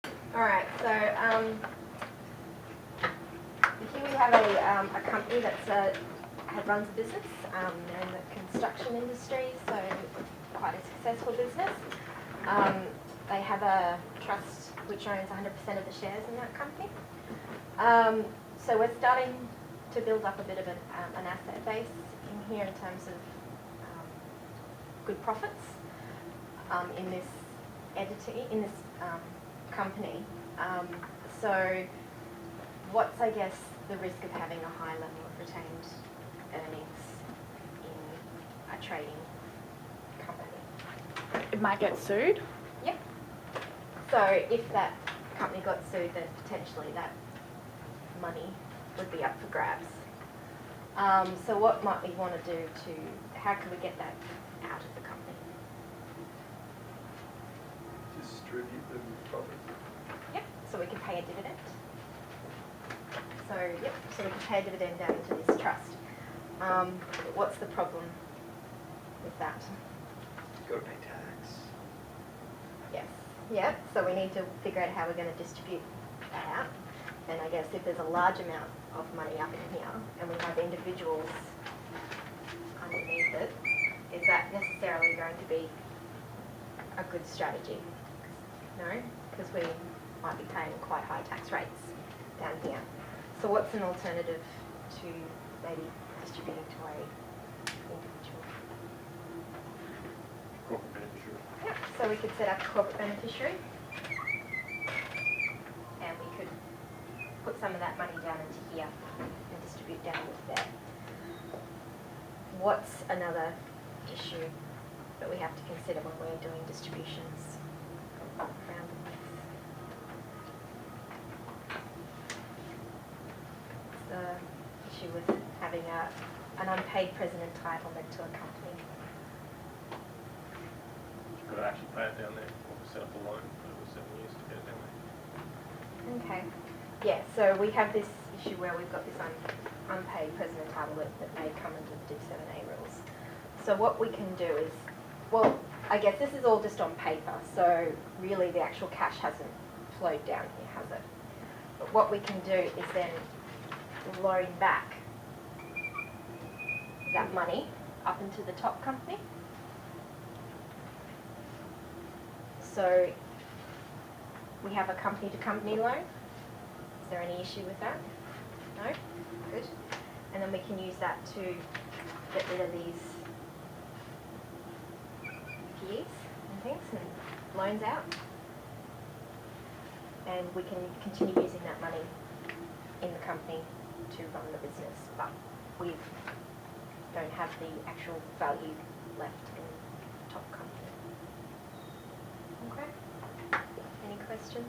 Alright, so here we have a company that runs a business. They're in the construction industry, so quite a successful business. They have a trust which owns 100% of the shares in that company. So we're starting to build up a bit of an asset base in here in terms of good profits in this entity, in this company. So what's, I guess, the risk of having a high level of retained earnings in a trading company? It might get sued. Yep. So if that company got sued, then potentially that money would be up for grabs. So what might we want to do how can we get that out of the company? Distribute the profits. Yep, so we can pay a dividend. So we can pay a dividend down into this trust. What's the problem with that? Got to pay tax. Yes. Yeah, so we need to figure out how we're going to distribute that out. And I guess if there's a large amount of money up in here and we have individuals underneath it, is that necessarily going to be a good strategy? No, because we might be paying quite high tax rates down here. So what's an alternative to maybe distributing to a individual? Corporate beneficiary. Yep, so we could set up a corporate beneficiary and we could put some of that money down into here and distribute down into there. What's another issue that we have to consider when we're doing distributions around the place? It's the issue with having an unpaid present entitlement to a company. You've got to actually pay it down there, or set up a loan for 7 years to get it down there. Okay. Yeah, so we have this issue where we've got this unpaid present entitlement that may come under the Div 7A rules. So what we can do is, well, I guess this is all just on paper, so really the actual cash hasn't flowed down here, has it? But what we can do is then loan back that money up into the top company. So we have a company-to-company loan. Is there any issue with that? No? Good. And then we can use that to get rid of these PEs and things and loans out. And we can continue using that money in the company to run the business, but we don't have the actual value left in the top company. Okay? Any questions?